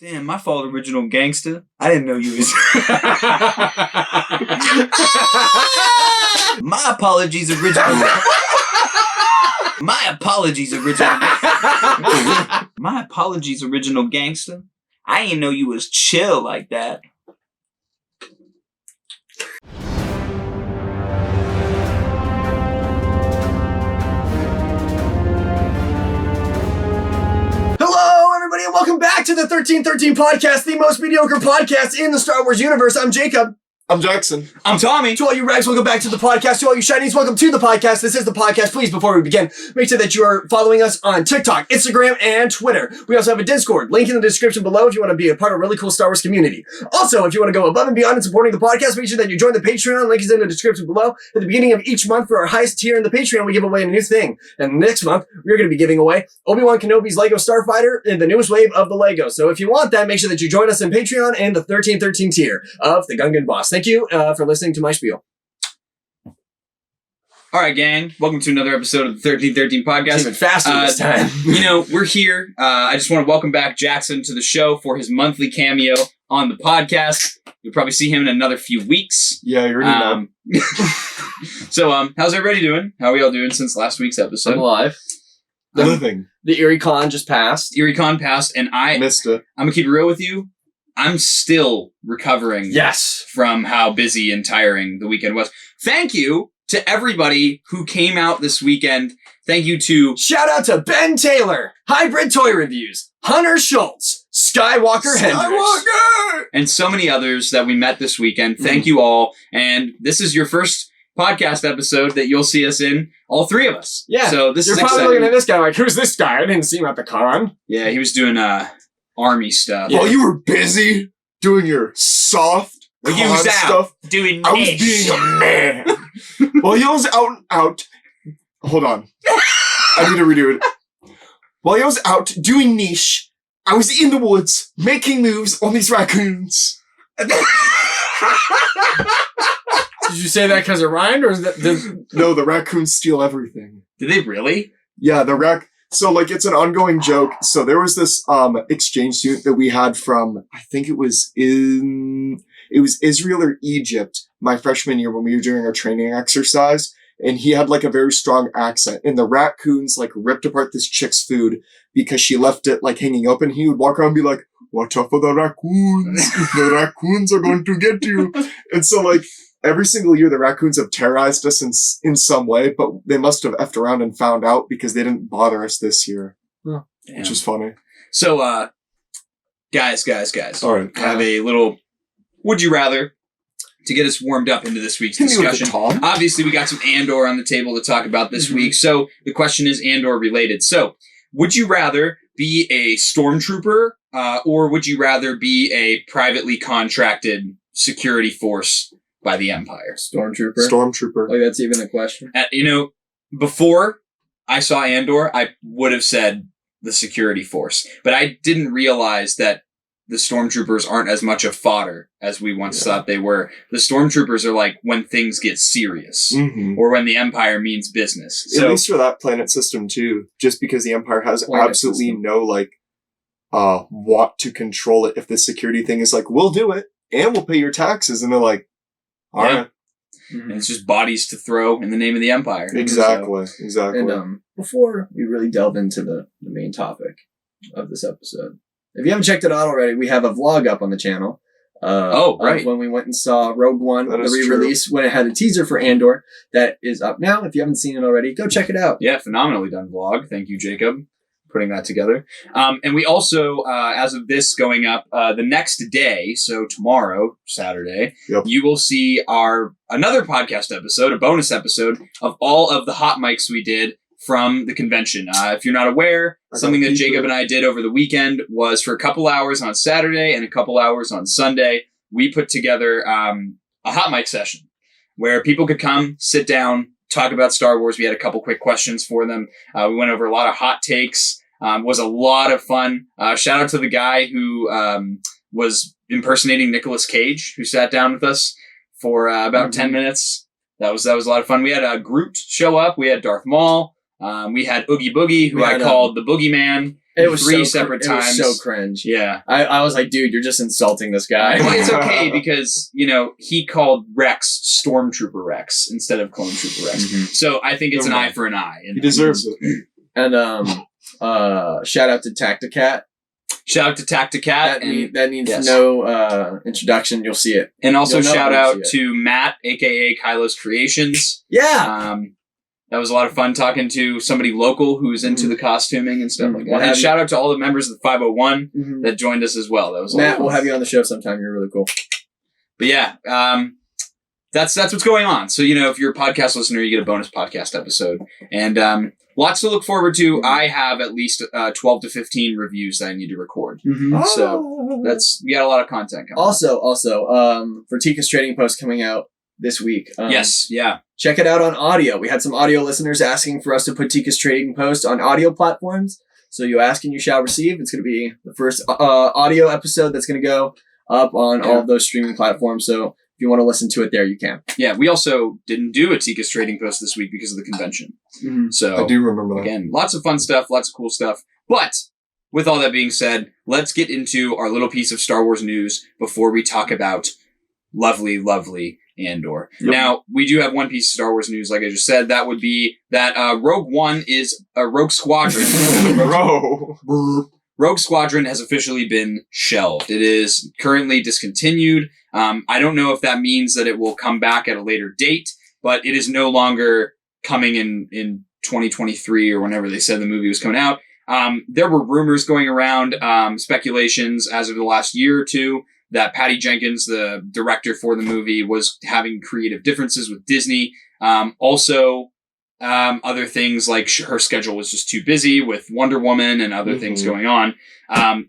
Damn, my fault, original gangster. I didn't know you was... My apologies, original... My apologies, original... My apologies, original gangster. I didn't know you was chill like that. Hello, everybody, and welcome back to the 1313 Podcast, the most mediocre podcast in the Star Wars universe. I'm Jacob. I'm Jackson. I'm Tommy. To all you Regs, welcome back to the podcast. To all you Shinies, welcome to the podcast. This is the podcast. Please, before we begin, make sure that you are following us on TikTok, Instagram, and Twitter. We also have a Discord. Link in the description below if you want to be a part of a really cool Star Wars community. Also, if you want to go above and beyond in supporting the podcast, make sure that you join the Patreon. Link is in the description below. At the beginning of each month for our highest tier in the Patreon, we give away a new thing. And next month, we're going to be giving away Obi-Wan Kenobi's Lego Starfighter in the newest wave of the Lego. So if you want that, make sure that you join us in Patreon and the 1313 tier of the Gungan Boss. Thank you for listening to my spiel. All right, gang. Welcome to another episode of the 1313 Podcast. Even faster this time. We're here. I just want to welcome back Jackson to the show for his monthly cameo on the podcast. You'll probably see him in another few weeks. Yeah, you already know. So, how's everybody doing? How are we all doing since last week's episode? I'm alive. Living. The Erie Con just passed. Erie Con passed, and I Missed it. I'm gonna keep it real with you. I'm still recovering Yes. from how busy and tiring the weekend was. Thank you to everybody who came out this weekend. Thank you to... Shout out to Ben Taylor, Hybrid Toy Reviews, Hunter Schultz, Skywalker Hendricks. and so many others that we met this weekend. Thank you all. And this is your first podcast episode that you'll see us in, all three of us. Yeah. So this You're is probably exciting. looking at this guy like, who's this guy? I didn't see him at the con. Yeah, he was doing army stuff. Yeah. While you were busy doing your soft Well, con you was out stuff, doing I was niche. being a man. While you was out. Hold on. I need to redo it. While I was out doing niche, I was in the woods making moves on these raccoons. Did you say that because it rhymed, or is that... No, the raccoons steal everything. Did they really? Yeah, so it's an ongoing joke. So there was this exchange student that we had from, I think it was Israel or Egypt my freshman year when we were doing our training exercise, and he had like a very strong accent, and the raccoons like ripped apart this chick's food because she left it like hanging open. He would walk around and be like, "Watch out for the raccoons. The raccoons are going to get you." And so like every single year, the raccoons have terrorized us in some way, but they must have effed around and found out because they didn't bother us this year, which is funny. So, guys. All right. I have a little would you rather to get us warmed up into this week's discussion. Obviously, we got some Andor on the table to talk about this week. So the question is Andor related. So would you rather be a stormtrooper or would you rather be a privately contracted security force by the Empire? Stormtrooper. Like, that's even a question. Before I saw Andor, I would have said the security force, but I didn't realize that the stormtroopers aren't as much a fodder as we once thought they were. The stormtroopers are like when things get serious or when the Empire means business. At least for that planet system too, just because the Empire has absolutely no want to control it. If the security thing is like, we'll do it and we'll pay your taxes, and they're like, all right. And it's just bodies to throw in the name of the Empire. Exactly. And before we really delve into the main topic of this episode, if you haven't checked it out already, we have a vlog up on the channel. Right. When we went and saw Rogue One, That the is re-release, when it had a teaser for Andor. That is up now. If you haven't seen it already, go check it out. Yeah, phenomenally done vlog. Thank you, Jacob, putting that together. And we also, as of this going up, the next day, so tomorrow, Saturday, you will see another podcast episode, a bonus episode of all of the hot mics we did from the convention. If you're not aware, something that Jacob and I did over the weekend was for a couple hours on Saturday and a couple hours on Sunday, we put together a hot mic session where people could come, sit down, talk about Star Wars. We had a couple quick questions for them. We went over a lot of hot takes. Was a lot of fun. Shout out to the guy who was impersonating Nicolas Cage, who sat down with us for about 10 minutes. That was a lot of fun. We had Groot show up. We had Darth Maul. We had Oogie Boogie, who I called the Boogeyman. It was 3 so separate times. It was so cringe. Yeah. I was like, dude, you're just insulting this guy. Well, it's okay because, he called Rex Stormtrooper Rex instead of Clone Trooper Rex. Mm-hmm. So I think it's an eye for an eye. He deserves it. And shout out to Tacticat. Shout out to Tacticat. That needs no introduction. You'll see it. And also shout out to Matt, a.k.a. Kylo's Creations. Yeah. That was a lot of fun talking to somebody local who's into the costuming and stuff like that. And shout out to all the members of the 501 that joined us as well. That was Matt, we'll have you on the show sometime. You're really cool. But yeah, that's what's going on. So, if you're a podcast listener, you get a bonus podcast episode. And lots to look forward to. I have at least 12 to 15 reviews that I need to record. So we got a lot of content coming. Also, for Tika's Trading Post coming out this week. Yes, yeah. Check it out on audio. We had some audio listeners asking for us to put Tika's Trading Post on audio platforms. So you ask and you shall receive. It's going to be the first audio episode that's going to go up on all of those streaming platforms. So if you want to listen to it there, you can. Yeah, we also didn't do a Tika's Trading Post this week because of the convention. So I do remember that. Again, lots of fun stuff, lots of cool stuff. But with all that being said, let's get into our little piece of Star Wars news before we talk about lovely Andor. Yep. Now, we do have one piece of Star Wars news, like I just said. That would be that Rogue Squadron. Rogue Squadron has officially been shelved. It is currently discontinued. I don't know if that means that it will come back at a later date, but it is no longer coming in 2023 or whenever they said the movie was coming out. There were rumors going around, speculations as of the last year or two, that Patty Jenkins, the director for the movie, was having creative differences with Disney. Other things like her schedule was just too busy with Wonder Woman and other things going on.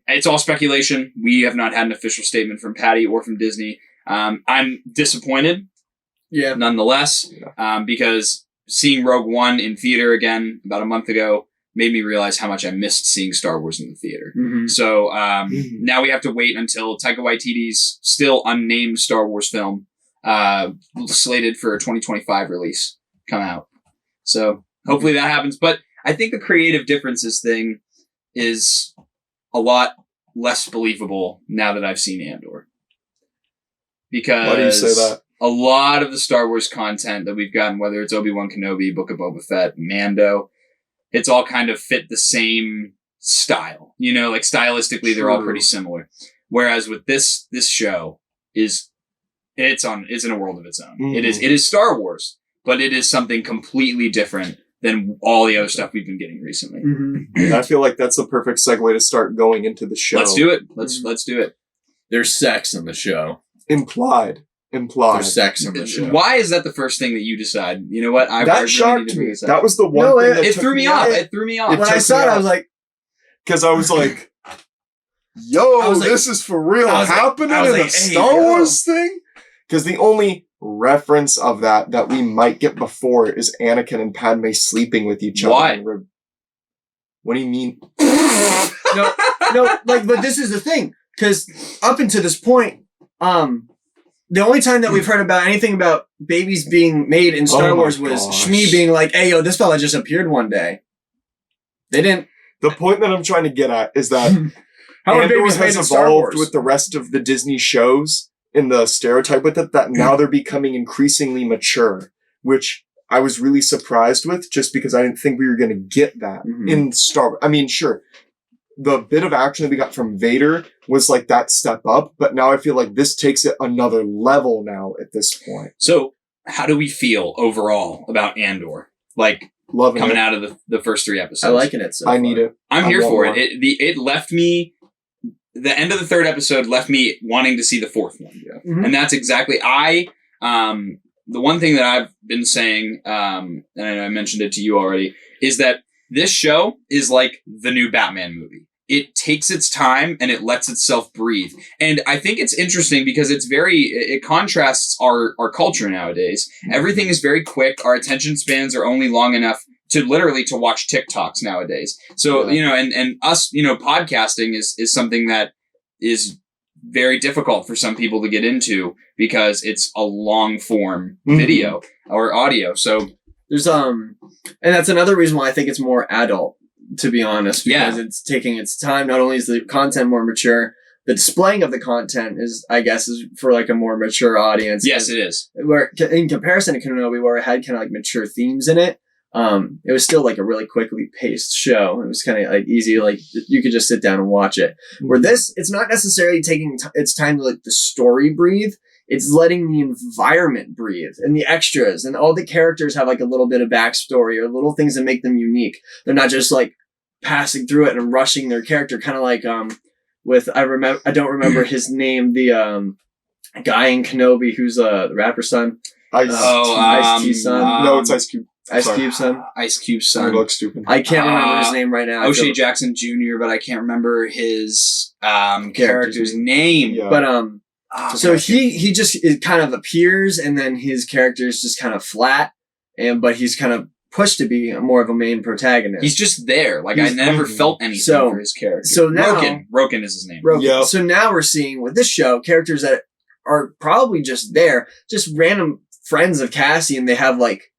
It's all speculation. We have not had an official statement from Patty or from Disney. I'm disappointed. Yeah. Nonetheless, because seeing Rogue One in theater again about a month ago made me realize how much I missed seeing Star Wars in the theater. So now we have to wait until Taika Waititi's still unnamed Star Wars film, slated for a 2025 release, come out. So hopefully that happens. But I think the creative differences thing is a lot less believable now that I've seen Andor. Because why do you say that? A lot of the Star Wars content that we've gotten, whether it's Obi-Wan Kenobi, Book of Boba Fett, Mando, it's all kind of fit the same style. Like stylistically, they're all pretty similar. Whereas with this show it's in a world of its own. It is Star Wars, but it is something completely different than all the other stuff we've been getting recently. I feel like that's the perfect segue to start going into the show. Let's do it. Let's do it. There's sex in the show. Implied. There's sex in the show. Why is that the first thing that you decide? You know what? That shocked me. That was the one thing that it threw me off. It threw me off. When I saw it, I was like... Because I was like, yo, this is for real happening in a Star Wars thing? Because the only reference of that we might get before is Anakin and Padme sleeping with each other. Why? What do you mean? No, but this is the thing. Because up until this point, the only time that we've heard about anything about babies being made in Star Wars was Shmi being like, hey, yo, this fella just appeared one day. They didn't... The point that I'm trying to get at is that how are Andor babies made has in Star evolved Wars? with the rest of the Disney shows in the stereotype with it, that now they're becoming increasingly mature, which I was really surprised with just because I didn't think we were going to get that in Star Wars. I mean, sure, the bit of action that we got from Vader was like that step up, but now I feel like this takes it another level now at this point. So how do we feel overall about Andor? Loving coming it. out of the first 3 episodes. I liking it so I far. need it. I'm here for it. It left me... The end of the 3rd episode left me wanting to see the 4th one. Yeah. And that's exactly... the one thing that I've been saying, and I mentioned it to you already, is that this show is like the new Batman movie. It takes its time and it lets itself breathe. And I think it's interesting because it contrasts our culture nowadays. Everything is very quick. Our attention spans are only long enough to watch TikToks nowadays. So, and us, podcasting is something that is very difficult for some people to get into because it's a long form video or audio. So there's, and that's another reason why I think it's more adult to be honest, because it's taking its time. Not only is the content more mature, the displaying of the content is for like a more mature audience. Yes, it is. Where in comparison to Kenobi, where it had kind of like mature themes in it, it was still like a really quickly paced show. It was kind of like easy, like you could just sit down and watch it. Where this, it's not necessarily taking its time to let the story breathe. It's letting the environment breathe and the extras and all the characters have like a little bit of backstory or little things that make them unique. They're not just like passing through it and rushing their character, kind of like I don't remember his name, the guy in Kenobi who's the rapper's son. Ice-T's son. No, it's Ice Cube. Ice Cube's son. Ice Cube's son. I look stupid. I can't remember his name right now. O'Shea Jackson Jr., but I can't remember his character's name. Yeah. But so he just it kind of appears, and then his character is just kind of flat, but he's kind of pushed to be more of a main protagonist. He's just there. Like I never felt anything for his character. So now Roken is his name. Yep. So now we're seeing with this show characters that are probably just there, just random friends of Cassian. They have like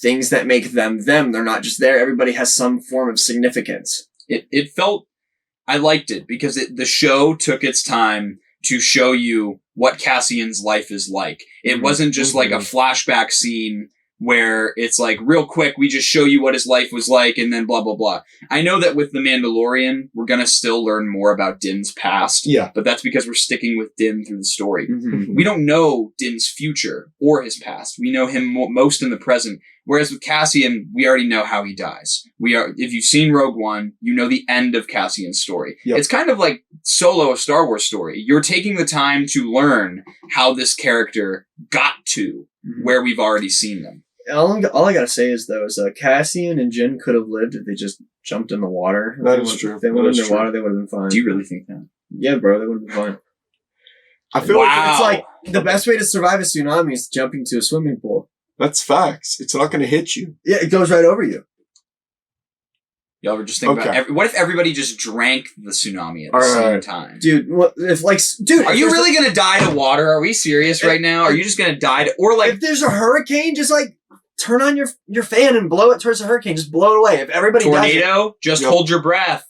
things that make them them. They're not just there. Everybody has some form of significance. It felt, I liked it because the show took its time to show you what Cassian's life is like. It wasn't just like a flashback scene where it's like real quick, we just show you what his life was like and then blah, blah, blah. I know that with The Mandalorian, we're going to still learn more about Din's past. Yeah. But that's because we're sticking with Din through the story. We don't know Din's future or his past. We know him most in the present. Whereas with Cassian, we already know how he dies. If you've seen Rogue One, you know the end of Cassian's story. Yep. It's kind of like Solo, a Star Wars story. You're taking the time to learn how this character got to where we've already seen them. All I gotta say is though, Cassian and Jin could have lived if they just jumped in the water. That is true. If they went in the water, they would have been fine. Do you really think that? Yeah, bro, they would have been fine. I feel like it's like the best way to survive a tsunami is jumping to a swimming pool. That's facts. It's not going to hit you. Yeah, it goes right over you. Y'all were just thinking about what if everybody just drank the tsunami at the same time? Dude, are you really going to die to water? Are we serious right now? Are you just going to die to, or like, if there's a hurricane, just like turn on your fan and blow it towards the hurricane. Just blow it away. If everybody tornado, just hold your breath.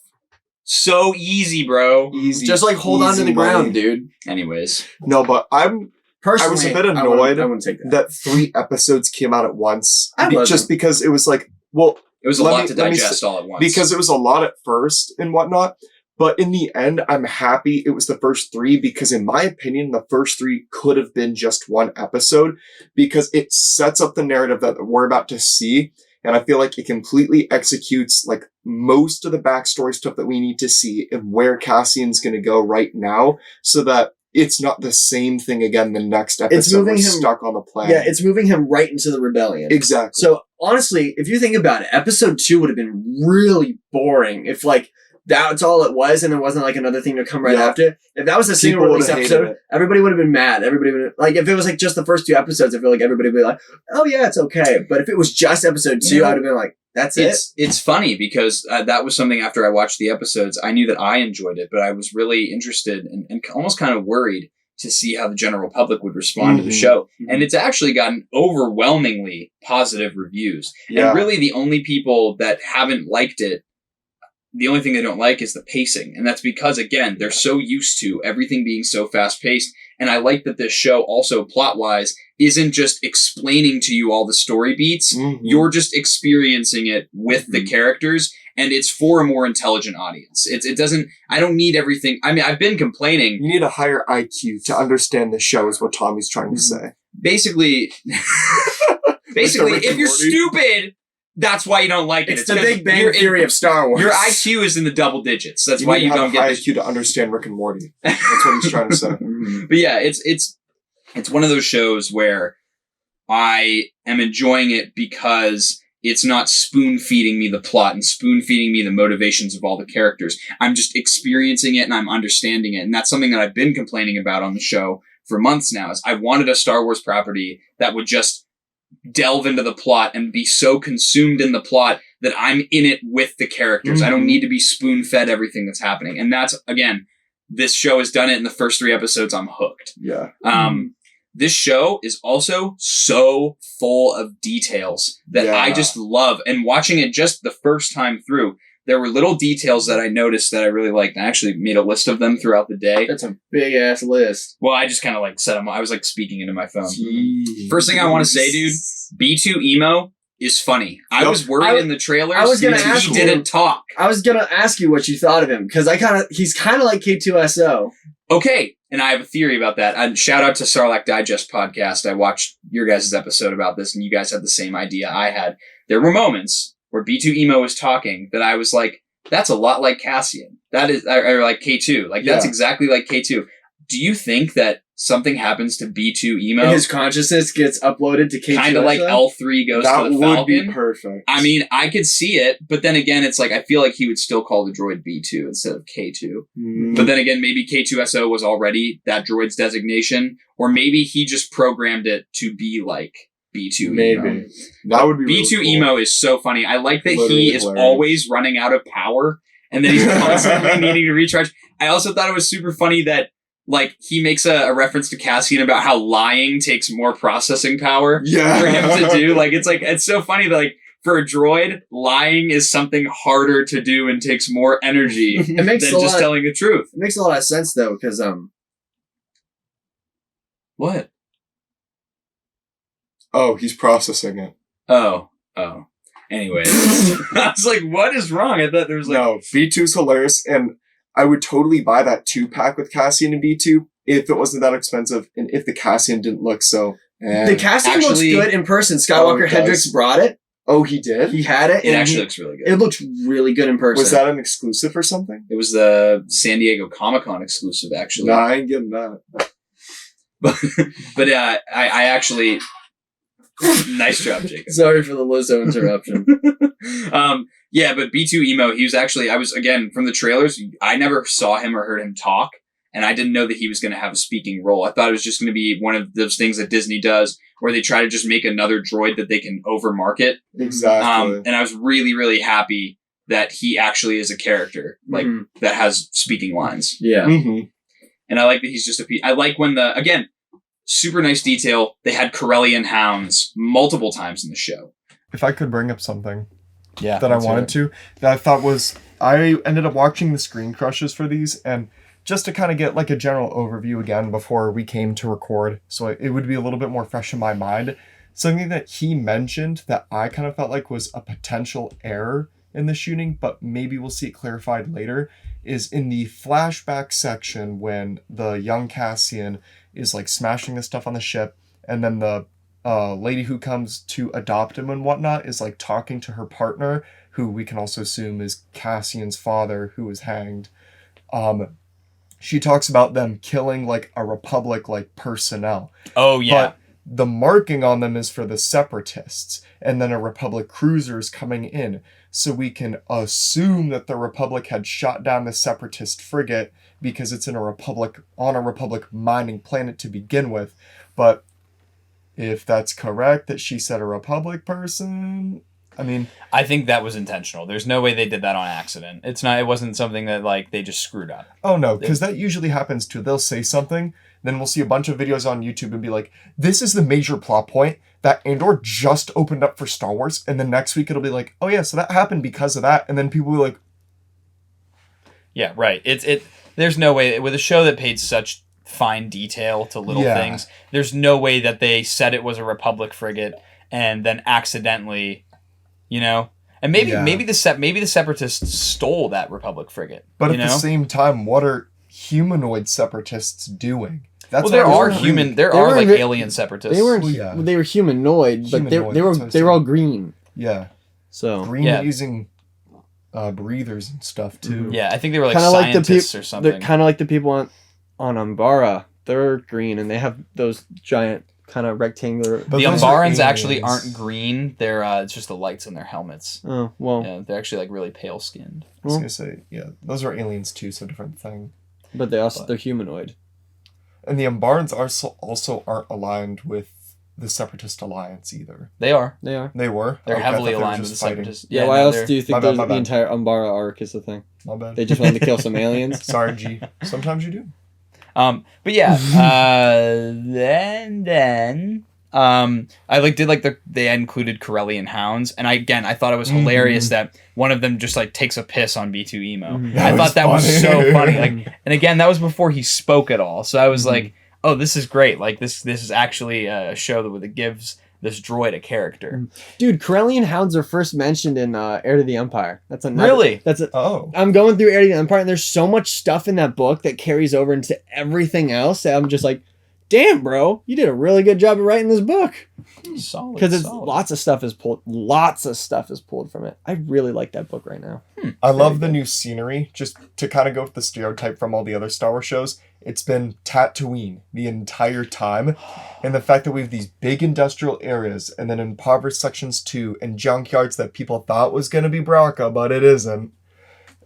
So easy, bro. Easy. Just like hold on to the ground, dude. Anyways. No, but personally, I was a bit annoyed I wouldn't take that 3 episodes came out at once. Just because it was like, well, it was a lot to digest all at once. Because it was a lot at first and whatnot. But in the end, I'm happy it was the first 3 because in my opinion, the first 3 could have been just 1 episode because it sets up the narrative that we're about to see. And I feel like it completely executes like most of the backstory stuff that we need to see and where Cassian's going to go right now so that it's not the same thing again the next episode. It's moving him stuck on the planet. Yeah, it's moving him right into the rebellion. Exactly. So honestly, if you think about it, episode 2 would have been really boring if like that's all it was and there wasn't like another thing to come right after. If that was a single release episode, everybody would have been mad. Everybody would have, like if it was like just the first 2 episodes, I feel like everybody would be like, oh yeah, it's okay. But if it was just episode 2, I would have been like, that's it. It's funny because that was something after I watched the episodes, I knew that I enjoyed it, but I was really interested and almost kind of worried to see how the general public would respond to the show. And it's actually gotten overwhelmingly positive reviews. Yeah. And really the only people that haven't liked it, the only thing they don't like is the pacing. And that's because, again, they're so used to everything being so fast-paced. And I like that this show also, plot-wise, isn't just explaining to you all the story beats. You're just experiencing it with the characters. And it's for a more intelligent audience. It doesn't, I don't need everything. I mean, I've been complaining. You need a higher IQ to understand the show is what Tommy's trying to say. Basically, if you're stupid, that's why you don't like it. It's the Big Bang Theory of Star Wars. Your IQ is in the double digits. That's why you don't get high IQ to understand Rick and Morty. That's what he's trying to say. But yeah, it's one of those shows where I am enjoying it because it's not spoon-feeding me the plot and spoon-feeding me the motivations of all the characters. I'm just experiencing it and I'm understanding it. And that's something that I've been complaining about on the show for months now, is I wanted a Star Wars property that would just delve into the plot and be so consumed in the plot that I'm in it with the characters. I don't need to be spoon-fed everything that's happening. And that's, again, this show has done it in the first 3 episodes. I'm hooked. Yeah. This show is also so full of details that I just love. And watching it just the first time through, there were little details that I noticed that I really liked. I actually made a list of them throughout the day. That's a big ass list. Well, I just kind of like set them. I was like speaking into my phone. Jeez. First thing I want to say, dude, B2 emo is funny. I was worried in the trailers. I was gonna ask he didn't talk. I was gonna ask you what you thought of him because he's kind of like K2SO. Okay, and I have a theory about that. And shout out to Sarlacc Digest podcast. I watched your guys' episode about this, and you guys had the same idea I had. There were moments where B2 emo was talking that I was like, that's a lot like Cassian. That is, or like K2. Like, that's exactly like K2. Do you think that something happens to B2 emo? And his consciousness gets uploaded to K2? Kind of like L3 goes to the Falcon. That would be perfect. I mean, I could see it, but then again, it's like, I feel like he would still call the droid B2 instead of K2. Mm. But then again, maybe K2SO was already that droid's designation, or maybe he just programmed it to be like B2 Maybe. emo. That would be B2 really cool. emo is so funny. I like that Literally he is hilarious. always running out of power, and then he's constantly needing to recharge. I also thought it was super funny that like he makes a reference to Cassian about how lying takes more processing power for him to do. Like it's so funny that like for a droid, lying is something harder to do and takes more energy than just telling the truth. It makes a lot of sense though, because What? Oh, he's processing it. Oh. Anyway, I was like, what is wrong? I thought there was like... No, B2's hilarious, and I would totally buy that 2-pack with Cassian and B2 if it wasn't that expensive, and if the Cassian didn't look so... The Cassian looks good in person. Skywalker Hendrix brought it. Oh, he did? He had it. It actually looks really good. It looks really good in person. Was that an exclusive or something? It was the San Diego Comic-Con exclusive, actually. Nah, I ain't getting that. But I actually... Nice job, Jacob. Sorry for the Lizzo interruption. Yeah, but B2 emo, he was actually, I was, again, from the trailers, I never saw him or heard him talk, and I didn't know that he was going to have a speaking role. I thought it was just going to be one of those things that Disney does, where they try to just make another droid that they can overmarket. Exactly. And I was really, really happy that he actually is a character, like, that has speaking lines. Yeah. Mm-hmm. And I like that he's just I like when again, super nice detail. They had Corellian hounds multiple times in the show. If I could bring up something that I wanted to, that I thought was, I ended up watching the screen crushes for these, and just to kind of get like a general overview again before we came to record, so it would be a little bit more fresh in my mind, something that he mentioned that I kind of felt like was a potential error in the shooting, but maybe we'll see it clarified later, is in the flashback section when the young Cassian is like smashing the stuff on the ship, and then the lady who comes to adopt him and whatnot is like talking to her partner, who we can also assume is Cassian's father, who was hanged. She talks about them killing like a Republic like personnel. Oh yeah. But the marking on them is for the Separatists, and then a Republic cruiser is coming in. So we can assume that the Republic had shot down the Separatist frigate because it's on a Republic mining planet to begin with. But if that's correct, that she said a Republic person, I mean, I think that was intentional. There's no way they did that on accident. It wasn't something that like they just screwed up. oh no, because that usually happens too. They'll say something, then we'll see a bunch of videos on YouTube and be like, this is the major plot point that Andor just opened up for Star Wars, and then next week it'll be like, oh yeah, so that happened because of that, and then people will be like, Yeah, right. There's no way with a show that paid such fine detail to little things. There's no way that they said it was a Republic frigate and then accidentally, and maybe the Separatists stole that Republic frigate. but at the same time, what are humanoid Separatists doing? That's Well, there how are it's human. They There are were like ri- alien Separatists. They weren't. Well, yeah. They were humanoid, but Humanoid, they that's what I were all said. green. Yeah, So green Yeah. using breathers and stuff too. Yeah, I think they were like Kinda like the scientists or they're something. kind of like the people on Umbara. They're green and they have those giant kind of rectangular. But The those are Umbarans actually aliens. aren't green. They're it's just the lights in their helmets. Oh well, Yeah, they're actually like really pale skinned. I was gonna say, yeah, those are aliens too, so different thing. but they're humanoid. And the Umbarans also aren't aligned with the Separatist Alliance either. They are. They are. They were. They're Okay, I heavily thought they were aligned with the just fighting. Separatists. Yeah. Why no, else they're- do you think My bad, my the bad. entire Umbara arc is the thing? My bad. They just wanted to kill some aliens. Sorry, G. Sometimes you do. But yeah, then I they included Corellian hounds, and I thought it was hilarious that one of them just like takes a piss on B2 Emo. I thought that was so funny. Like, and again, that was before he spoke at all. So I was like, oh, this is great. Like this is actually a show that gives this droid a character. Dude, Corellian hounds are first mentioned in Heir to the Empire. That's another. Really? I'm going through Heir to the Empire, and there's so much stuff in that book that carries over into everything else that I'm just like, damn, bro, you did a really good job of writing this book. Solid. Because lots of stuff is pulled from it. I really like that book right now. I love the new scenery. Just to kind of go with the stereotype from all the other Star Wars shows, it's been Tatooine the entire time. And the fact that we have these big industrial areas and then impoverished sections too, and junkyards that people thought was going to be Bracca, but it isn't.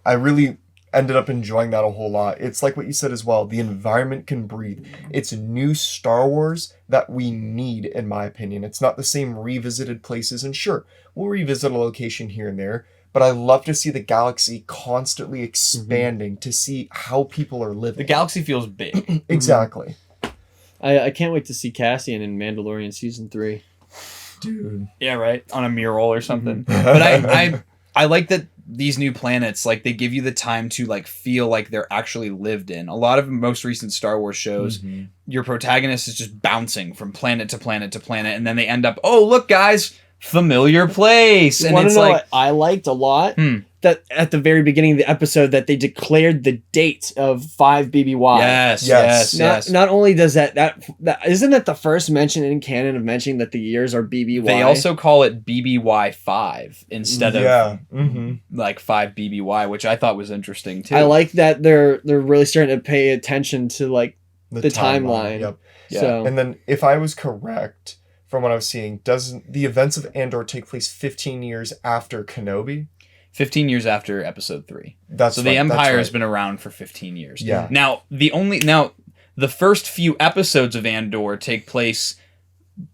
I really ended up enjoying that a whole lot. It's like what you said as well. The environment can breathe. It's new Star Wars that we need, in my opinion. It's not the same revisited places. And sure, we'll revisit a location here and there, but I love to see the galaxy constantly expanding to see how people are living. The galaxy feels big. Exactly. I can't wait to see Cassian in Mandalorian Season 3. Dude. Yeah, right. On a mural or something. But I like that these new planets, like, they give you the time to like feel like they're actually lived in. A lot of most recent Star Wars shows, your protagonist is just bouncing from planet to planet to planet, and then they end up, oh look guys, familiar place. And it's like, what I liked a lot? That at the very beginning of the episode that they declared the date of 5 BBY. Yes. Not only does that isn't that the first mention in canon of mentioning that the years are BBY. They also call it BBY 5 instead of like 5 BBY, which I thought was interesting too. I like that they're really starting to pay attention to like the timeline. Yep. Yeah. So, And then if I was correct from what I was seeing, doesn't the events of Andor take place 15 years after Kenobi? 15 years after episode 3. That's so right, the Empire has right. been around for 15 years. Yeah. Now the first few episodes of Andor take place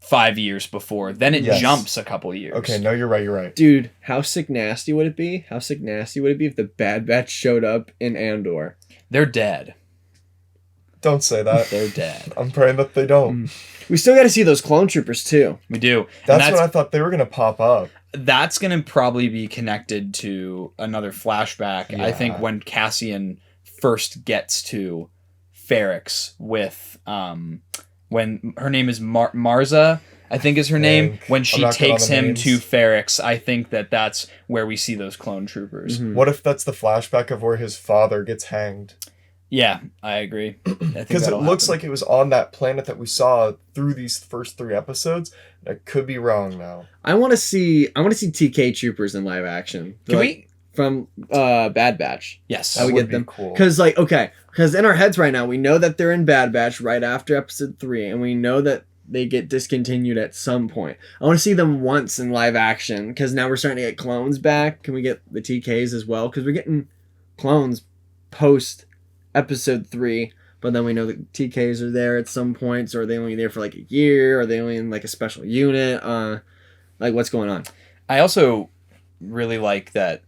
5 years before. Then it jumps a couple years. Okay, no, you're right. dude, how sick nasty would it be? How sick nasty would it be if the Bad Batch showed up in Andor? They're dead. Don't say that. They're dead. I'm praying that they don't. We still got to see those clone troopers too. We do. That's when I thought they were going to pop up. That's going to probably be connected to another flashback. Yeah. I think when Cassian first gets to Ferrix with when her name is Marza, I think is her name. When she takes him to Ferrix, I think that's where we see those clone troopers. What if that's the flashback of where his father gets hanged? Yeah, I agree. Because it looks like it was on that planet that we saw through these first 3 episodes. I could be wrong now. I want to see TK troopers in live action. Can we from Bad Batch? Yes, How we would get be them? cool. Because in our heads right now we know that they're in Bad Batch right after episode 3, and we know that they get discontinued at some point. I want to see them once in live action because now we're starting to get clones back. Can we get the TKs as well? Because we're getting clones post episode 3, but then we know that TKs are there at some points, or are they only there for like a year? Are they only in like a special unit? Like what's going on? I also really like that.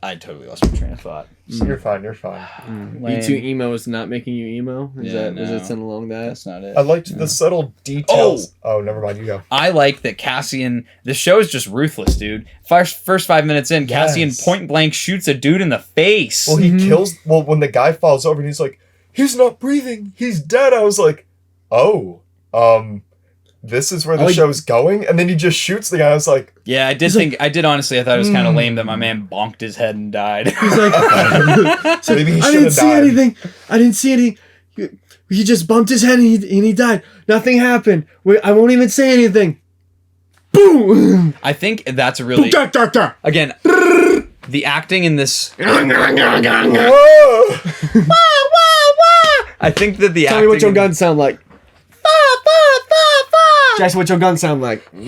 I totally lost my train of thought. You're fine. B2 emo is not making you emo? Is it something along that? That's not it. I liked the subtle details. Oh, never mind. You go. I like that Cassian. The show is just ruthless, dude. First 5 minutes in, Cassian point blank shoots a dude in the face. Well, he kills. Well, when the guy falls over and he's like, "He's not breathing. He's dead." I was like, "Oh, this is where the show's going." And then he just shoots the guy. I was like, yeah, I did honestly. I thought it was kind of lame that my man bonked his head and died. He's like, maybe he I should didn't have see died. anything. I didn't see anything. He just bumped his head and he died. Nothing happened. I won't even say anything. Boom! I think that's a really again the acting in this. Whoa! I think that the Tell acting. me what your guns sound like. Jackson, what your guns sound like. I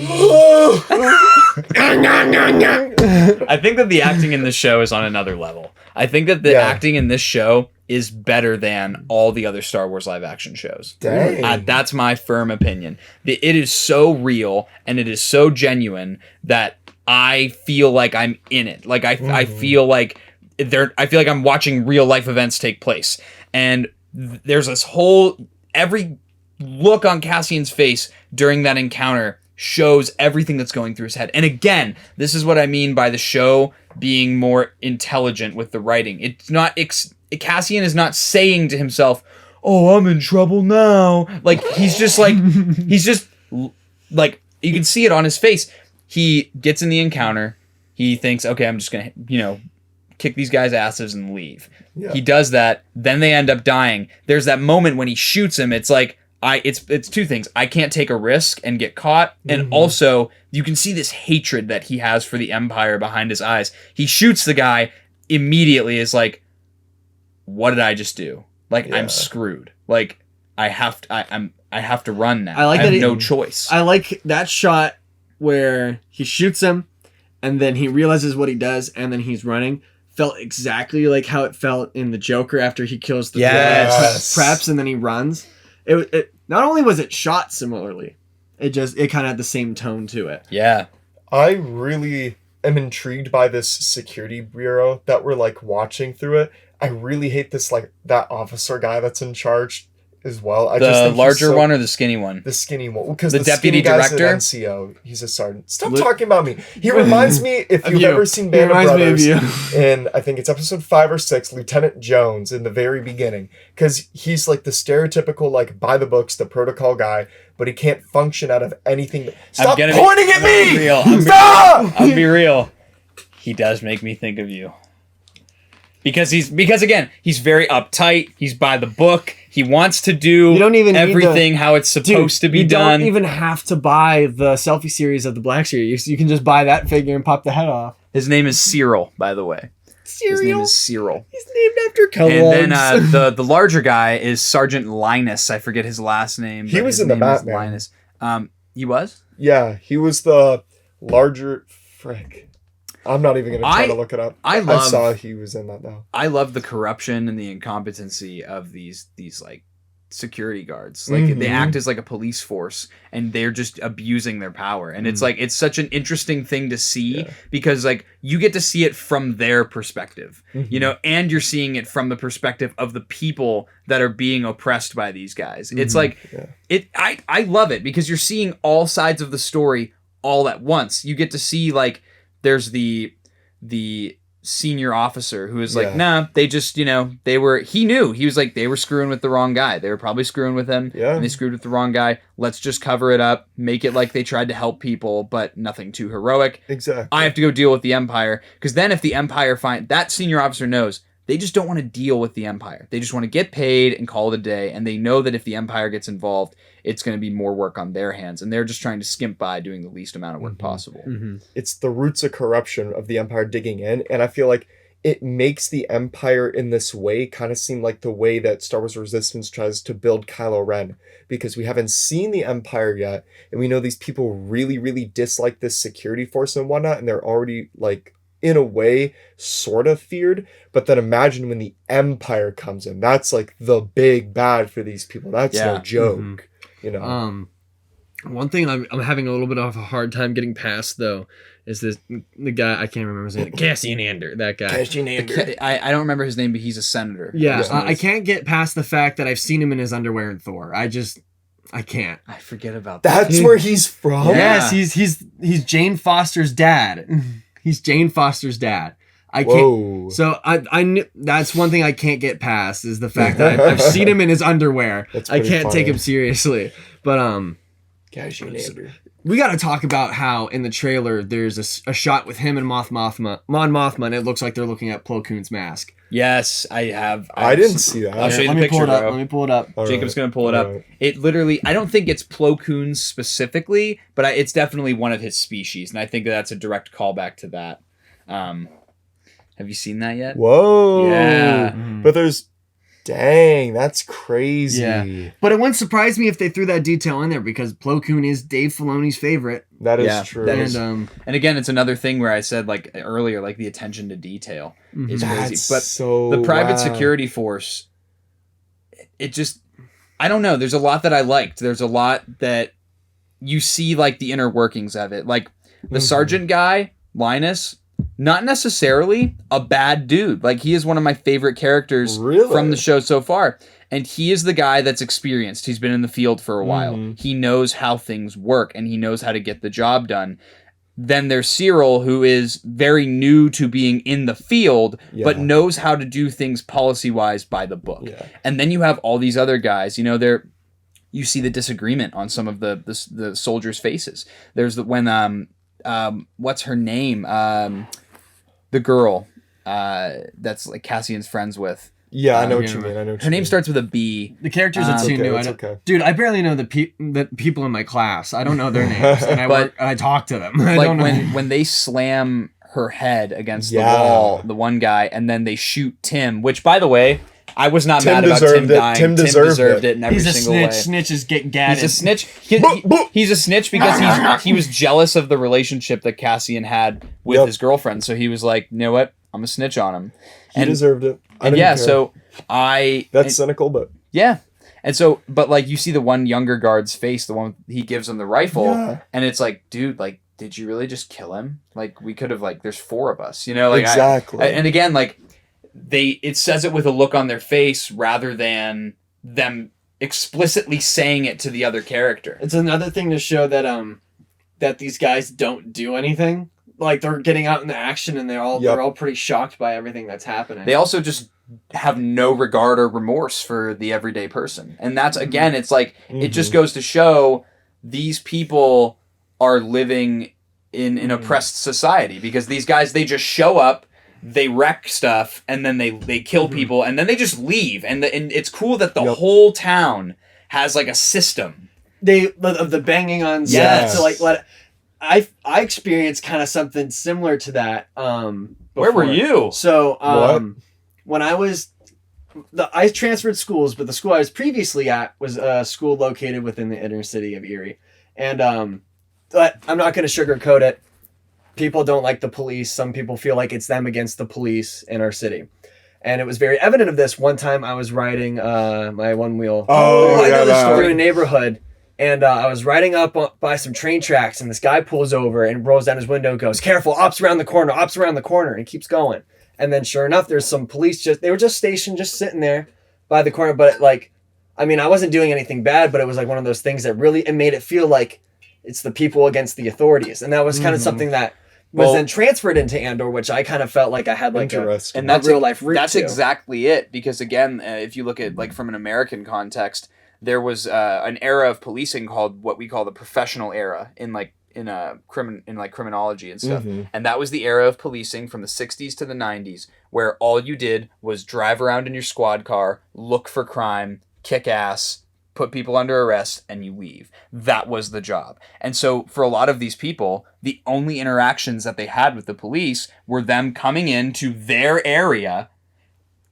think that the acting in this show is on another level. I think that the acting in this show is better than all the other Star Wars live action shows. Dang. That's my firm opinion. It is so real and it is so genuine that I feel like I'm in it. Like I feel like I'm watching real life events take place. And there's this whole every look on Cassian's face during that encounter shows everything that's going through his head. And again, this is what I mean by the show being more intelligent with the writing. It's not Cassian is not saying to himself, "Oh, I'm in trouble now." Like he's just like you can see it on his face. He gets in the encounter. He thinks, "Okay, I'm just going to, kick these guys' asses and leave." Yeah. He does that, then they end up dying. There's that moment when he shoots him. It's like it's two things. I can't take a risk and get caught, and also you can see this hatred that he has for the Empire behind his eyes. He shoots the guy immediately. Is like, what did I just do? Like I'm screwed. Like I have to run now. I have no choice. I like that shot where he shoots him, and then he realizes what he does, and then he's running. Felt exactly like how it felt in the Joker after he kills the preps and then he runs. It not only was it shot similarly, it kind of had the same tone to it. Yeah. I really am intrigued by this security bureau that we're like watching through it. I really hate this that officer guy that's in charge as well. I just think larger one or the skinny one? The skinny one. Because the deputy director? NCO. He's a sergeant. Stop talking about me. He reminds me, if you've ever seen Band of Brothers, in, I think it's episode 5 or 6, Lieutenant Jones in the very beginning. Because he's like the stereotypical, by the books, the protocol guy, but he can't function out of anything. Stop pointing at me! Stop! I'll be real. He does make me think of you. Because again, he's very uptight. He's by the book. He wants to do everything how it's supposed to be done. You don't even have to buy the selfie series of the Black Series. You can just buy that figure and pop the head off. His name is Cyril, by the way. His name is Cyril. He's named after Kellogg's. And then the larger guy is Sergeant Linus. I forget his last name. He was in the Batman. Linus. He was? Yeah, he was the larger... Frick. I'm not even going to try to look it up. I saw he was in that now. I love the corruption and the incompetency of these security guards. Like they act as like a police force and they're just abusing their power. And it's like it's such an interesting thing to see because like you get to see it from their perspective, and you're seeing it from the perspective of the people that are being oppressed by these guys. It's like I love it because you're seeing all sides of the story all at once. You get to see there's the senior officer who is like, nah, they just, he knew. He was like, they were screwing with the wrong guy. They were probably screwing with him. Yeah. And they screwed with the wrong guy. Let's just cover it up, make it like they tried to help people, but nothing too heroic. Exactly. I have to go deal with the Empire. Because then if the Empire that senior officer knows, they just don't want to deal with the Empire. They just want to get paid and call it a day. And they know that if the Empire gets involved, it's going to be more work on their hands. And they're just trying to skimp by doing the least amount of work possible. It's the roots of corruption of the Empire digging in. And I feel like it makes the Empire in this way kind of seem like the way that Star Wars Resistance tries to build Kylo Ren. Because we haven't seen the Empire yet. And we know these people really, really dislike this security force and whatnot. And they're already in a way, sort of feared. But then imagine when the Empire comes in. That's the big bad for these people. That's no joke. One thing I'm having a little bit of a hard time getting past though is the guy I can't remember his name. Cassian Andor, that guy. Cassian Andor. I don't remember his name, but he's a senator. Yeah, I can't get past the fact that I've seen him in his underwear in Thor. I can't. I forget about that. That's where he's from. Yes, he's Jane Foster's dad. He's Jane Foster's dad. I can't. Whoa. So I knew that's one thing I can't get past is the fact that I've seen him in his underwear. I can't take him seriously. But we got to talk about how in the trailer there's a shot with him and Mon Mothma, and it looks like they're looking at Plo Koon's mask. Yes, I have. I didn't see that. I'll show you the picture. Let me pull it up. Jacob's going to pull it up. It literally, I don't think it's Plo Koon specifically, but it's definitely one of his species, and I think that's a direct callback to that. Have you seen that yet? Whoa. Yeah. But dang, that's crazy. Yeah. But it wouldn't surprise me if they threw that detail in there because Plo Koon is Dave Filoni's favorite. That is true. And again, it's another thing where I said earlier, the attention to detail is crazy. But the private security force, it just, I don't know. There's a lot that I liked. There's a lot that you see the inner workings of it. The sergeant guy, Linus, not necessarily a bad dude. Like, he is one of my favorite characters Really? from the show so far. And he is the guy that's experienced. He's been in the field for a while. He knows how things work, and he knows how to get the job done. Then there's Cyril, who is very new to being in the field, but knows how to do things policy-wise by the book. Yeah. And then you have all these other guys. You know, you see the disagreement on some of the soldiers' faces. There's when what's her name? The girl that's like Cassian's friends with. Yeah, I know what you mean. Her name starts with a B. The characters are too new. Dude, I barely know the people in my class. I don't know their names, and I talk to them. Like when they slam her head against the wall, the one guy, and then they shoot Tim. Which, by the way, I was not mad about Tim dying. Tim deserved it in every single way. Snitches get gadded. He's a snitch. He's a snitch because he was jealous of the relationship that Cassian had with his girlfriend. So he was like, you know what? I'm a snitch on him. He deserved it. So that's cynical, but yeah. And so, but like you see the one younger guard's face, the one he gives him the rifle, and it's like, dude, like, did you really just kill him? Like, we could have, like, there's 4 of us, you know? Like, exactly. And again, like, it says it with a look on their face rather than them explicitly saying it to the other character. It's another thing to show that that these guys don't do anything. Like, they're getting out in the action, and they're all pretty shocked by everything that's happening. They also just have no regard or remorse for the everyday person. And that's, again, it's like, it just goes to show these people are living in an oppressed society, because these guys, they just show up, they wreck stuff, and then they kill people, and then they just leave. And it's cool that the whole town has, like, a system. Of the banging on set to, like, I experienced kind of something similar to that. Where were you? So when I transferred schools, but the school I was previously at was a school located within the inner city of Erie, and but I'm not going to sugarcoat it. People don't like the police. Some people feel like it's them against the police in our city, and it was very evident of this. One time I was riding my one wheel through a neighborhood. And I was riding up by some train tracks, and this guy pulls over and rolls down his window and goes, "Careful, ops around the corner, ops around the corner," and keeps going. And then sure enough, there's some police they were just stationed, just sitting there by the corner. But I wasn't doing anything bad, but it was like one of those things that really, it made it feel like it's the people against the authorities. And that was kind of something that was then transferred into Andor, which I kind of felt like I had like a real life root That's to. exactly it. Because again, if you look at like from an American context, there was an era of policing called what we call the professional era in criminology and stuff. And that was the era of policing from the 60s to the 90s, where all you did was drive around in your squad car, look for crime, kick ass, put people under arrest, and you leave. That was the job. And so for a lot of these people, the only interactions that they had with the police were them coming into their area,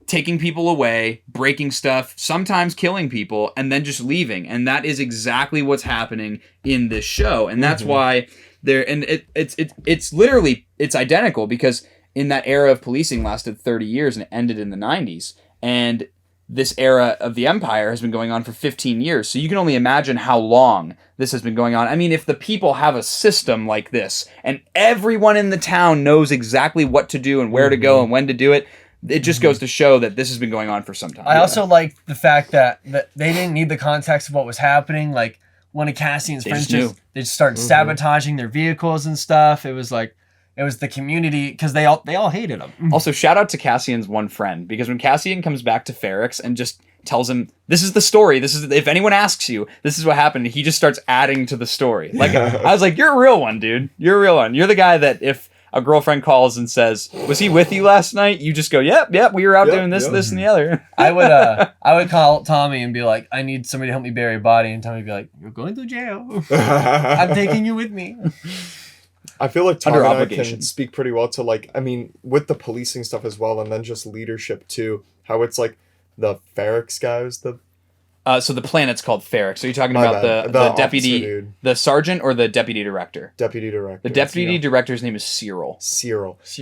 taking people away, breaking stuff, sometimes killing people, and then just leaving. And that is exactly what's happening in this show. And that's why it's literally, it's identical, because in that era of policing lasted 30 years and it ended in the 90s. And this era of the Empire has been going on for 15 years. So you can only imagine how long this has been going on. I mean, if the people have a system like this and everyone in the town knows exactly what to do and where to go and when to do it, it just goes to show that this has been going on for some time. I also like the fact that they didn't need the context of what was happening. Like, one of Cassian's friends they just started sabotaging their vehicles and stuff. It was like, it was the community, because they all hated him. Also, shout out to Cassian's one friend, because when Cassian comes back to Ferrix and just tells him, this is the story, this is, if anyone asks you, this is what happened, he just starts adding to the story. Like, I was like, you're a real one, dude. You're a real one. You're the guy that if a girlfriend calls and says, "Was he with you last night?" You just go, "Yep, we were out doing this, this, and the other." I would call Tommy and be like, "I need somebody to help me bury a body," and Tommy would be like, "You're going to jail. I'm taking you with me." I feel like Tom and I can speak pretty well to, like, I mean, with the policing stuff as well, and then just leadership too. How it's like the Ferrix guys, so the planet's called Ferrix. So you're talking about the deputy, officer, the sergeant, or the deputy director? Deputy director. The deputy director's name is Cyril.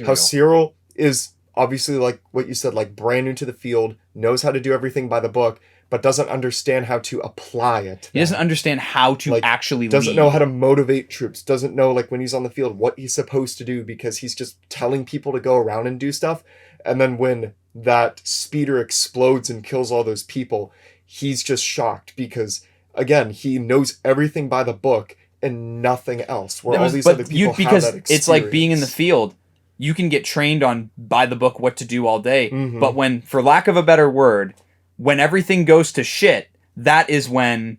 How Cyril is obviously, like what you said, like brand new to the field, knows how to do everything by the book, but doesn't understand how to apply it. He doesn't understand how to actually doesn't lead. know how to motivate troops, doesn't know like when he's on the field what he's supposed to do, because he's just telling people to go around and do stuff. And then when that speeder explodes and kills all those people, he's just shocked because, again, he knows everything by the book and nothing else. Where all these other people have that experience. It's like being in the field. You can get trained on by the book what to do all day, but when, for lack of a better word, when everything goes to shit, that is when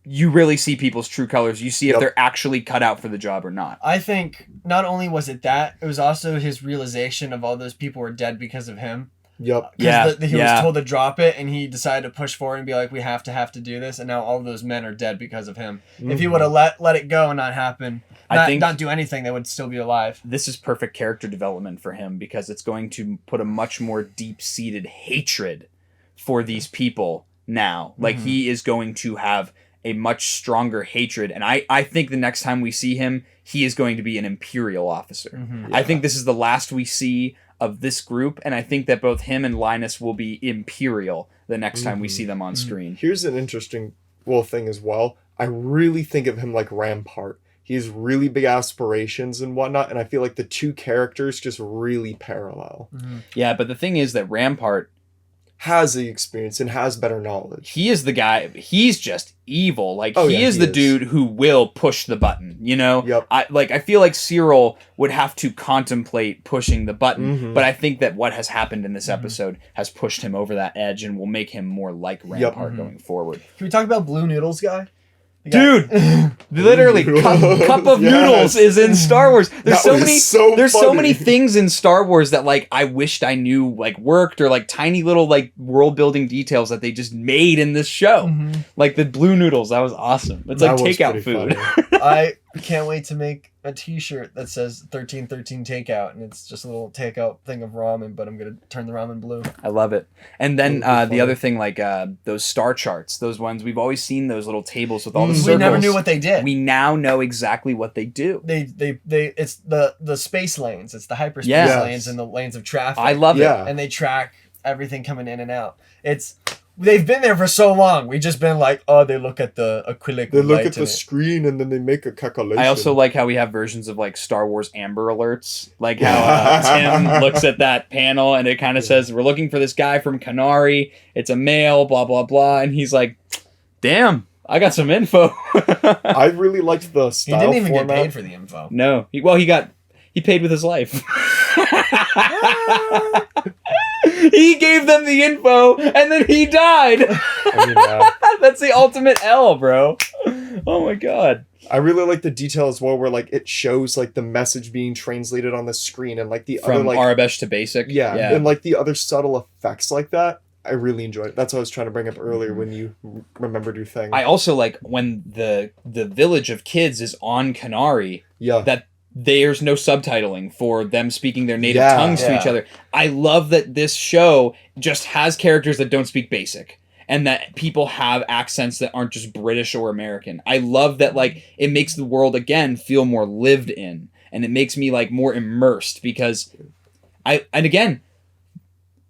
you really see people's true colors. You see if they're actually cut out for the job or not. I think not only was it that, it was also his realization of all those people were dead because of him. Yep. Yeah. He was told to drop it, and he decided to push forward and be like, we have to do this, and now all of those men are dead because of him. If he would have let it go and not happen, not do anything, they would still be alive. This is perfect character development for him because it's going to put a much more deep-seated hatred for these people now. Like, he is going to have a much stronger hatred, and I think the next time we see him, he is going to be an Imperial officer. I think this is the last we see of this group, and I think that both him and Linus will be Imperial the next time we see them on screen. Here's an interesting thing as well. I really think of him like Rampart. He has really big aspirations and whatnot, and I feel like the two characters just really parallel. Yeah, but the thing is that Rampart has the experience and has better knowledge. He is the guy. He's just evil. Like, he is the dude who will push the button, you know? Yep. I feel like Cyril would have to contemplate pushing the button, but I think that what has happened in this episode has pushed him over that edge and will make him more like Rampart going forward. Can we talk about Blue Noodles guy? Dude, literally, cup of noodles is in Star Wars. There's so many things in Star Wars that like I wished I knew like worked, or like tiny little like world building details that they just made in this show. Like the blue noodles, that was awesome. It's like takeout food. I can't wait to make a t-shirt that says 1313 takeout, and it's just a little takeout thing of ramen, but I'm gonna turn the ramen blue. I love it. And then the other thing, like those star charts, those ones we've always seen, those little tables with all the circles. We never knew what they did. We now know exactly what they do. They it's the space lanes, it's the hyperspace lanes and the lanes of traffic. I love it. And they track everything coming in and out. They've been there for so long. We've just been like, oh, they look at the acrylic. They look at the screen and then they make a calculation. I also like how we have versions of like Star Wars Amber Alerts. Like how Tim looks at that panel and it kind of says, we're looking for this guy from Canary. It's a male, blah, blah, blah. And he's like, damn, I got some info. I really liked the style. He didn't even get paid for the info. No. He paid with his life. He gave them the info and then he died. That's the ultimate L, bro. Oh my god. I really like the detail as well, where like it shows like the message being translated on the screen and like the from other like Arabesh to basic. Yeah, and like the other subtle effects like that. I really enjoyed it. That's what I was trying to bring up earlier when you remembered your thing. I also like when the village of kids is on Canary. Yeah. That there's no subtitling for them speaking their native tongues to each other. I love that this show just has characters that don't speak basic and that people have accents that aren't just British or American. I love that, like, it makes the world again feel more lived in, and it makes me like more immersed because I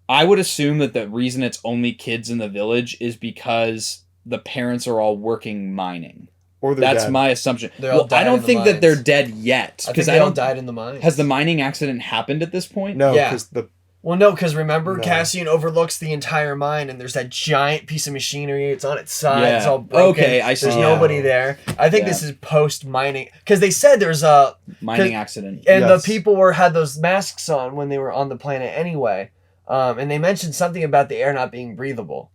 would assume that the reason it's only kids in the village is because the parents are all working mining. Or that's dead. My assumption. Well, I don't think that they're dead yet because they all died in the mines. Has the mining accident happened at this point? No, because because remember, Cassian overlooks the entire mine, and there's that giant piece of machinery. It's on its side. It's all broken. Okay, I see. There's nobody there. I think this is post mining because they said there's a mining accident, and the people had those masks on when they were on the planet anyway. And they mentioned something about the air not being breathable.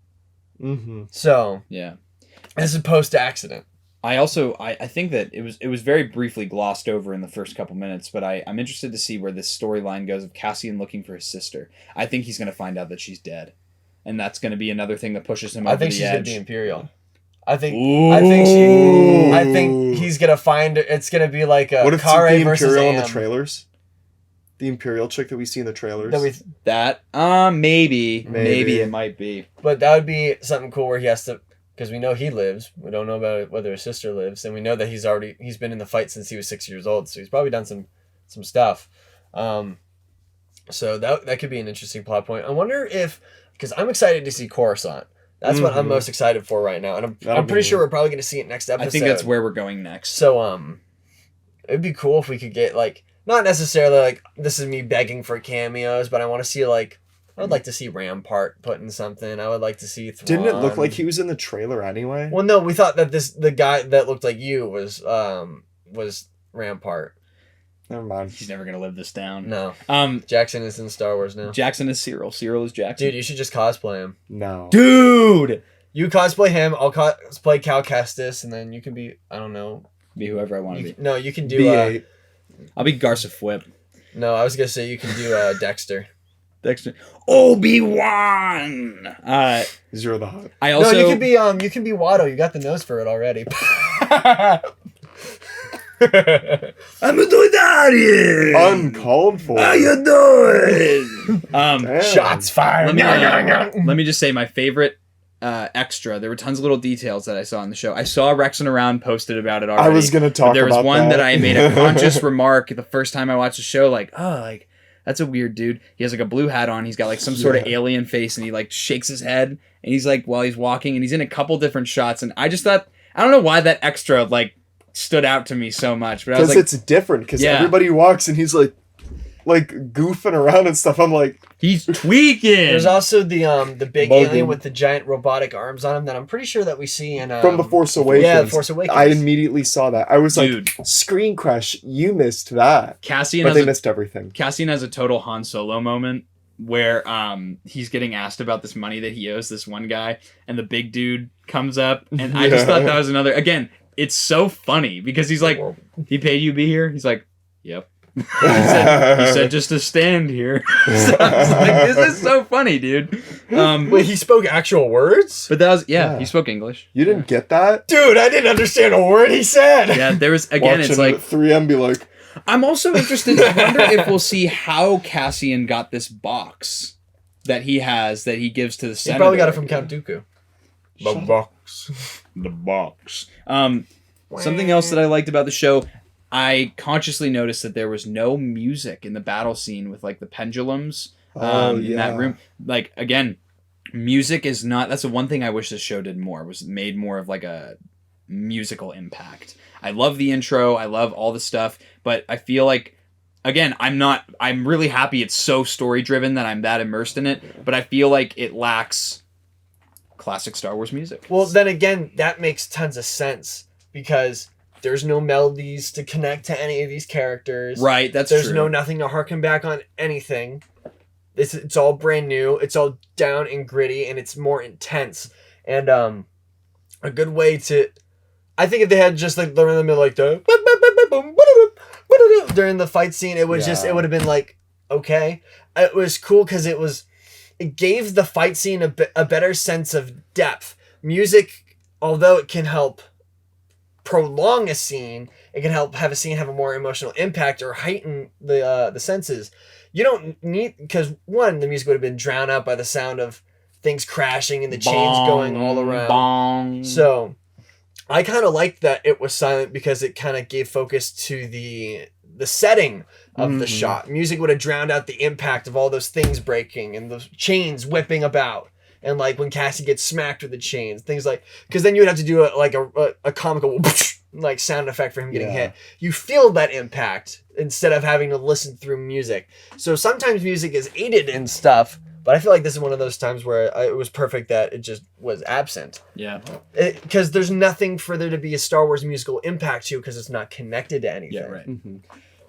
So this is post accident. I think that it was very briefly glossed over in the first couple minutes, but I'm interested to see where this storyline goes of Cassian looking for his sister. I think he's going to find out that she's dead, and that's going to be another thing that pushes him over the edge. I think she's going to be Imperial. I think he's going to find it's going to be like a what if Kare it's the versus Imperial Am. in the trailers? The Imperial chick that we see in the trailers. Maybe it might be. But that would be something cool where he has to. Because we know he lives. We don't know about whether his sister lives. And we know that he's been in the fight since he was 6 years old. So he's probably done some stuff. So that could be an interesting plot point. I wonder if... Because I'm excited to see Coruscant. That's what I'm most excited for right now, and I'm pretty sure we're probably going to see it next episode. I think that's where we're going next. So it'd be cool if we could get like not necessarily like this is me begging for cameos, but I want to see like I would like to see Rampart put in something. I would like to see Thrawn. Didn't it look like he was in the trailer anyway? Well, no, we thought that the guy that looked like you was Rampart. Never mind. He's never gonna live this down. No. Jackson is in Star Wars now. Jackson is Cyril. Cyril is Jackson. Dude, you should just cosplay him. No. Dude! You cosplay him, I'll cosplay Cal Kestis, and then you can be, I don't know. Be whoever I want to be. No, you can do... B8. I'll be Garza Fwip. No, I was going to say you can do Dexter. Dexter. Obi-Wan! Zero the Hutt. I also... No, you can be Watto. You got the nose for it already. I'm a Doidarian! Uncalled for. How you doing? Shots fired. Let me just say my favorite extra. There were tons of little details that I saw in the show. I saw Rex and Around posted about it already. I was gonna talk about that. There was one that I made a conscious remark the first time I watched the show, like, oh, like, that's a weird dude. He has like a blue hat on. He's got like some sort of alien face, and he like shakes his head, and he's like, while he's walking, and he's in a couple different shots, and I just thought, I don't know why that extra like stood out to me so much, but I was like, it's different because everybody walks and he's like goofing around and stuff. I'm like, he's tweaking. There's also the big alien with the giant robotic arms on him that I'm pretty sure that we see in from The Force Awakens. Yeah, The Force Awakens. I immediately saw that. I was Dude. like, Screen Crush, you missed that. But they missed everything. Cassian has a total Han Solo moment where he's getting asked about this money that he owes this one guy, and the big dude comes up, and I just thought that was another, again, it's so funny because he's like, he paid you to be here? He's like, yep. he said just to stand here. So I was like, this is so funny, dude. Wait, he spoke actual words? But that was, he spoke English. You didn't get that? Dude, I didn't understand a word he said. Yeah, there was, again, Watching it's like 3M be like, I'm also interested, I wonder if we'll see how Cassian got this box that he has that he gives to the senator. He probably got it from Count Dooku. The box. Something else that I liked about the show, I consciously noticed that there was no music in the battle scene with like the pendulums in that room. Like, again, music is not, that's the one thing I wish this show did more, was made more of like a musical impact. I love the intro, I love all the stuff, but I feel like, again, I'm really happy it's so story driven that I'm that immersed in it, but I feel like it lacks classic Star Wars music. Well, then again, that makes tons of sense because there's no melodies to connect to any of these characters. Right, that's There's true. no nothing to harken back on anything. It's all brand new. It's all down and gritty, and it's more intense. And a good way to, I think if they had just like the rhythm of like the during the fight scene, it was just, it would have been like okay. It was cool because it gave the fight scene a better sense of depth. Music, although it can help prolong a scene, it can help have a scene have a more emotional impact or heighten the senses. You don't need, because one, the music would have been drowned out by the sound of things crashing and the chains going all around. Bong. So I kind of liked that it was silent because it kind of gave focus to the setting of the shot. Music would have drowned out the impact of all those things breaking and the chains whipping about. And like when Cassie gets smacked with the chains, things like, because then you would have to do a comical like sound effect for him getting hit. You feel that impact instead of having to listen through music. So sometimes music is aided in stuff, but I feel like this is one of those times where it was perfect that it just was absent. Yeah. Because there's nothing for there to be a Star Wars musical impact to because it's not connected to anything. Yeah, right. Mm-hmm.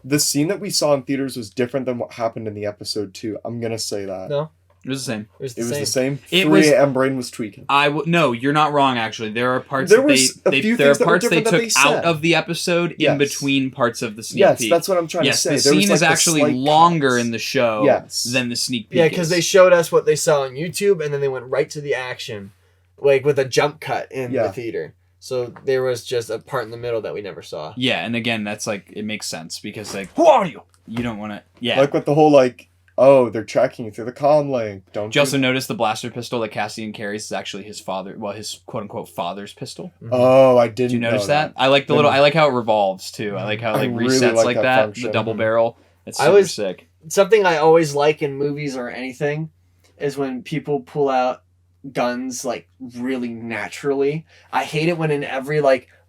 The scene that we saw in theaters was different than what happened in the episode 2. I'm going to say that. No. It was the same. It was the same. It 3 was- AM brain was tweaking. No, you're not wrong. Actually, there are parts There that was a few there are things that were parts they different that took they said. out of the episode in between parts of the sneak Yes, peek. that's what I'm trying to say. The There was, scene like, is the actually slight longer cuts. in the show than the sneak peek. Yeah, because they showed us what they saw on YouTube and then they went right to the action, like with a jump cut in the theater. So there was just a part in the middle that we never saw. Yeah, and again, that's like, it makes sense because like, who are you? You don't want to. Yeah. Like with the whole like, oh, they're tracking you through the comm link. Did you also notice the blaster pistol that Cassian carries is actually his father? Well, his quote unquote father's pistol. Oh, I didn't. Did you notice know that? I like the little. I like how it revolves too. I like how it like really resets like like that that. function. The double barrel. It's I super was- sick. Something I always like in movies or anything is when people pull out guns like really naturally. I hate it when in every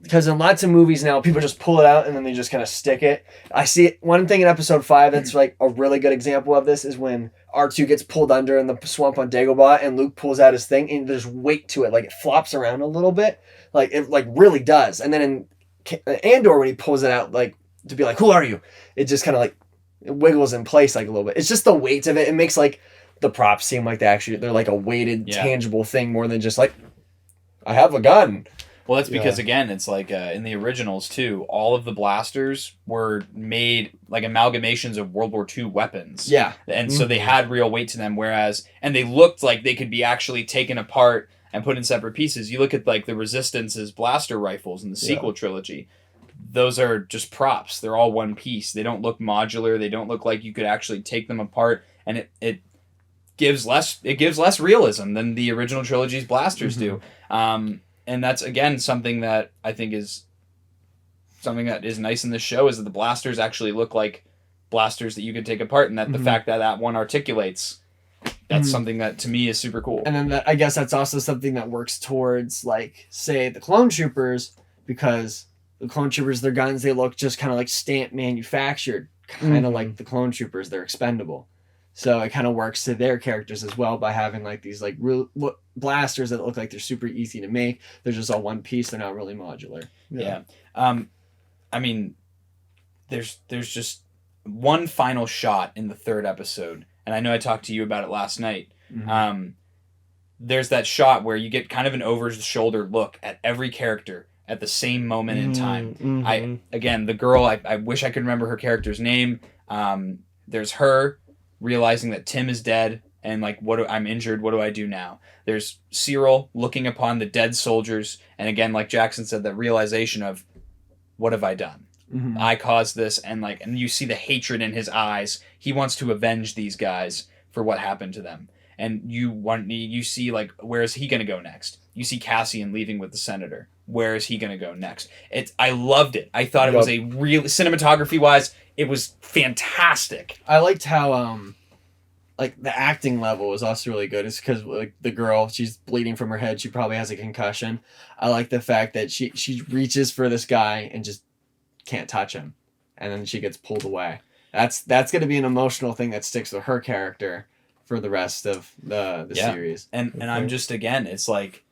because in lots of movies now people just pull it out and then they just kind of stick it. I see it, one thing in episode 5 that's like a really good example of this is when R2 gets pulled under in the swamp on Dagobah and Luke pulls out his thing and there's weight to it, like it flops around a little bit, like it like really does. And then in Andor when he pulls it out like to be like, who are you? It just kind of like it wiggles in place like a little bit. It's just the weight of it. It makes like the props seem like they're like a weighted tangible thing more than just like I have a gun. Well, that's because again, it's like in the originals too. All of the blasters were made like amalgamations of World War II weapons. Yeah, and so they had real weight to them. And they looked like they could be actually taken apart and put in separate pieces. You look at like the Resistance's blaster rifles in the sequel trilogy. Those are just props. They're all one piece. They don't look modular. They don't look like you could actually take them apart. And it gives less realism than the original trilogy's blasters do. And that's, again, something that I think is something that is nice in this show is that the blasters actually look like blasters that you could take apart and that the fact that one articulates, that's something that to me is super cool. And then I guess that's also something that works towards, like, say, the clone troopers, because the clone troopers, their guns, they look just kind of like stamp manufactured, kind of like the clone troopers. They're expendable. So it kind of works to their characters as well by having like these like real blasters that look like they're super easy to make. They're just all one piece. They're not really modular. Yeah. I mean, there's just one final shot in the 3rd episode, and I know I talked to you about it last night. There's that shot where you get kind of an over-the-shoulder look at every character at the same moment in time. Again, the girl, I wish I could remember her character's name. There's her realizing that Tim is dead and like, I'm injured. What do I do now? There's Cyril looking upon the dead soldiers. And again, like Jackson said, that realization of what have I done? I caused this. And you see the hatred in his eyes. He wants to avenge these guys for what happened to them. And you see like, where is he going to go next? You see Cassian leaving with the senator. Where is he going to go next? I loved it. I thought it was a real cinematography wise. It was fantastic. I liked how like the acting level was also really good. It's because like the girl, she's bleeding from her head. She probably has a concussion. I like the fact that she reaches for this guy and just can't touch him, and then she gets pulled away. That's going to be an emotional thing that sticks with her character for the rest of the series. And I'm just, again, it's like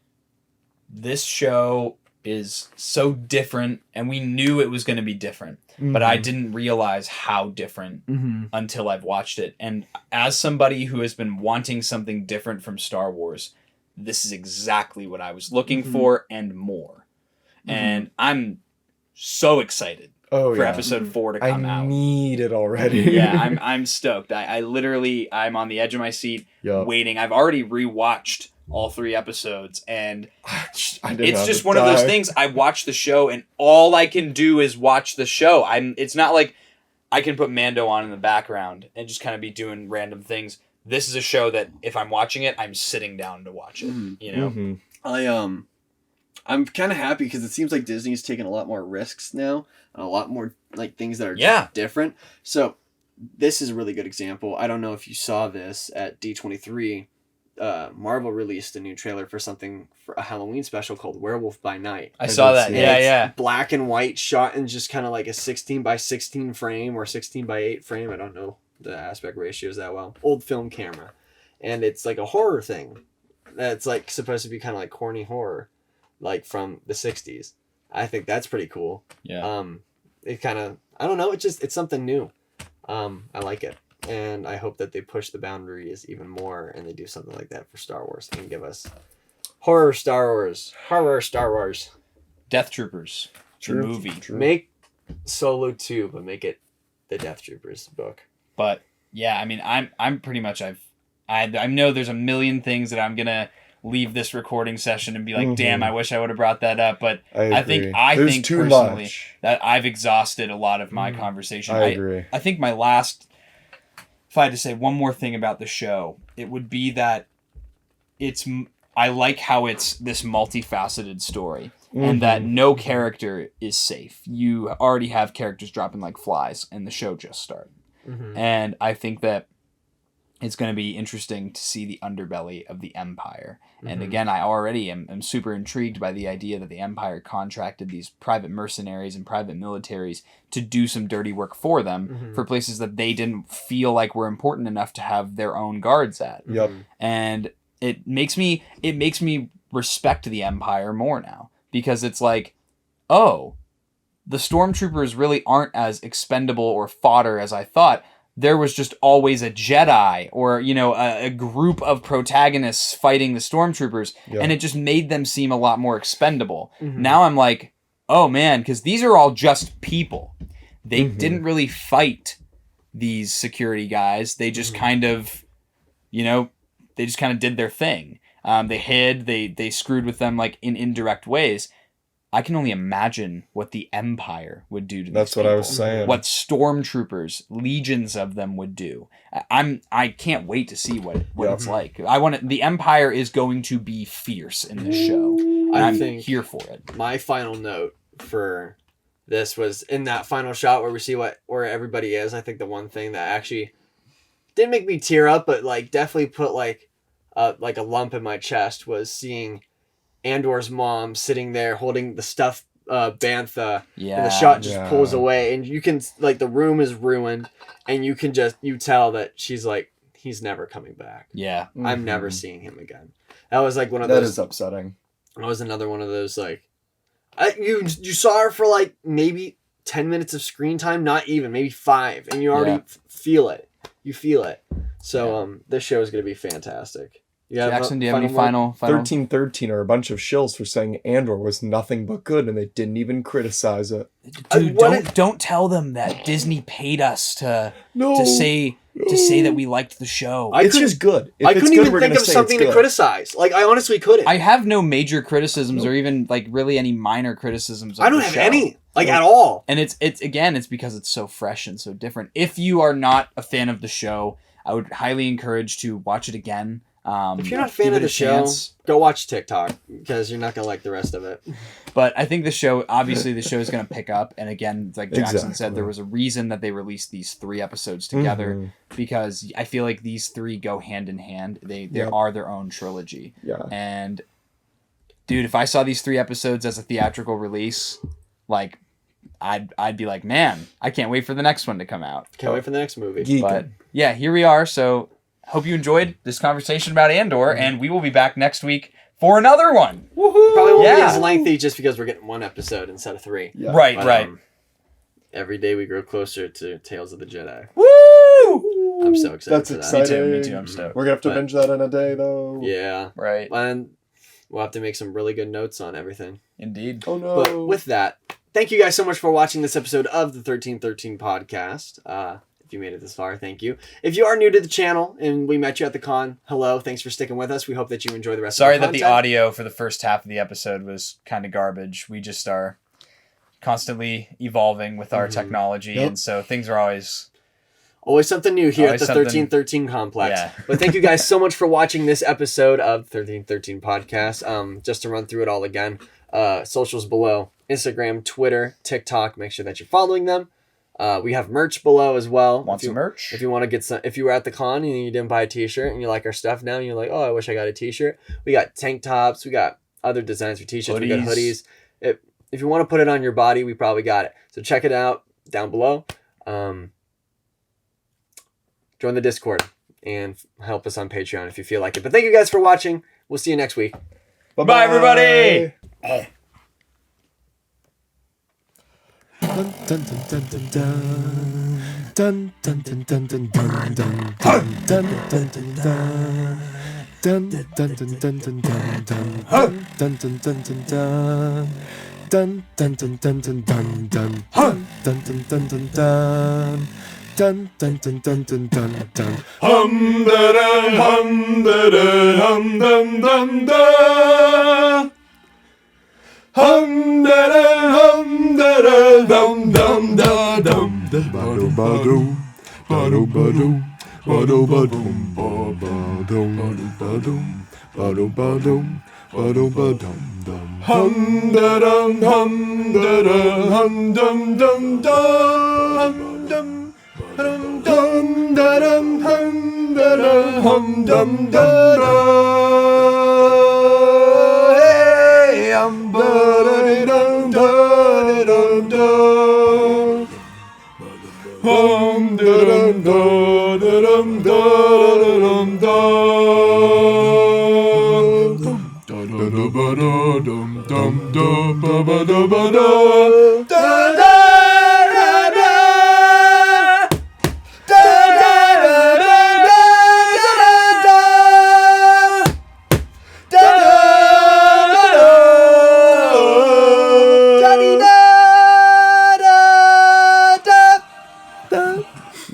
this show is so different, and we knew it was going to be different, but I didn't realize how different until I've watched it. And as somebody who has been wanting something different from Star Wars, this is exactly what I was looking for and more. And I'm so excited for episode 4 to come out. I need it already. Yeah, I'm stoked. I literally, I'm on the edge of my seat waiting. I've already rewatched all 3 episodes, and it's just one of those things. I watch the show and all I can do is watch the show. It's not like I can put Mando on in the background and just kind of be doing random things. This is a show that if I'm watching it, I'm sitting down to watch it, you know? I'm kind of happy because it seems like Disney's taking a lot more risks now and a lot more like things that are just different. So this is a really good example. I don't know if you saw this at D23. Marvel released a new trailer for a Halloween special called Werewolf by Night. I saw that. Yeah. Black and white, shot in just kind of like a 16:16 frame or 16:8 frame. I don't know the aspect ratios that well. Old film camera, and it's like a horror thing. That's like supposed to be kind of like corny horror, like from the 60s. I think that's pretty cool. Yeah. It kind of, I don't know. It's something new. I like it. And I hope that they push the boundaries even more and they do something like that for Star Wars and give us horror Star Wars. Death Troopers. True. Movie. Make Solo 2, but make it the Death Troopers book. But yeah, I mean, I'm pretty much, I know there's a million things that I'm going to leave this recording session and be like, damn, I wish I would have brought that up. But I think personally that I've exhausted a lot of my conversation. I agree. I think my last, if I had to say one more thing about the show, it would be that I like how it's this multifaceted story and that no character is safe. You already have characters dropping like flies and the show just started. And I think that it's going to be interesting to see the underbelly of the Empire. And again, I already am super intrigued by the idea that the Empire contracted these private mercenaries and private militaries to do some dirty work for them for places that they didn't feel like were important enough to have their own guards at. Yep. And it makes me respect the Empire more now, because it's like, oh, the stormtroopers really aren't as expendable or fodder as I thought. There was just always a Jedi or, a group of protagonists fighting the stormtroopers, and it just made them seem a lot more expendable. Now I'm like, oh man, because these are all just people. They didn't really fight these security guys. They just kind of, did their thing. They hid, they screwed with them like in indirect ways. I can only imagine what the Empire would do to That's these what people. I was saying. What stormtroopers, legions of them, would do. I can't wait to see what it's like. The Empire is going to be fierce in this show. I'm here for it. My final note for this was in that final shot where we see where everybody is. I think the one thing that actually didn't make me tear up, but like definitely put like a lump in my chest, was seeing Andor's mom sitting there holding the stuffed bantha, and the shot just pulls away, and you can the room is ruined, and you tell that she's like, he's never coming back. Yeah, I'm never seeing him again. That was like one of those. That is upsetting. That was another one of those you saw her for like maybe 10 minutes of screen time, not even, maybe 5, and you already feel it. You feel it. So this show is going to be fantastic. Jackson, do you have any final? 1313 are a bunch of shills for saying Andor was nothing but good, and they didn't even criticize it. Dude, don't tell them that Disney paid us to say that we liked the show. It's just good. I couldn't even think of something to criticize. Like, I honestly couldn't. I have no major criticisms or even like really any minor criticisms. I don't have any, at all. And it's because it's so fresh and so different. If you are not a fan of the show, I would highly encourage to watch it again. If you're not a fan of the show, go watch TikTok, because you're not going to like the rest of it. But I think the show is going to pick up. And again, like Jackson said, there was a reason that they released these 3 episodes together, because I feel like these 3 go hand in hand. They are their own trilogy. Yeah. And dude, if I saw these 3 episodes as a theatrical release, like I'd be like, man, I can't wait for the next one to come out. Can't wait for the next movie. Geeking. But yeah, here we are. So hope you enjoyed this conversation about Andor, and we will be back next week for another one. Woohoo! Probably won't be as lengthy, just because we're getting 1 episode instead of 3. Yeah. Right. Every day we grow closer to Tales of the Jedi. Woo! I'm so excited That's for that. exciting. Me too. I'm stoked. We're going to have to binge that in a day, though. Yeah. Right. And we'll have to make some really good notes on everything. Indeed. Oh, no. But with that, thank you guys so much for watching this episode of the 1313 podcast. If you made it this far, thank you. If you are new to the channel and we met you at the con, hello, thanks for sticking with us. We hope that you enjoy the rest of the content. Sorry that the audio for the first half of the episode was kind of garbage. We just are constantly evolving with our technology, and so things are always something new here at the 1313 complex. Yeah. But thank you guys so much for watching this episode of 1313 podcast. Just to run through it all again, socials below: Instagram, Twitter, TikTok. Make sure that you're following them. We have merch below as well. Want some merch? If you want to get some, if you were at the con and you didn't buy a t-shirt and you like our stuff now and you're like, oh, I wish I got a t-shirt. We got tank tops. We got other designs for t-shirts. We got hoodies. If you want to put it on your body, we probably got it. So check it out down below. Join the Discord and help us on Patreon if you feel like it. But thank you guys for watching. We'll see you next week. Bye, everybody. Dun dun dun dun dun dun dun dun dun dun dun dun dun dun dun. Dun dun dun dun dun dun dun dun dun dun dun dun. Dun dun dun dun dun dun dun dun dun dun dun dun. Dun dun dun dun dun dun dun. Hum da da hum da da hum dum dum da. Hum da da hum da da dum dum da dum da ba ba dum ba do ba dum ba do ba dum ba ba dum ba dum ba do ba dum ba do ba dum dum. Hum da dum dum dum dum dum dum dum dum Da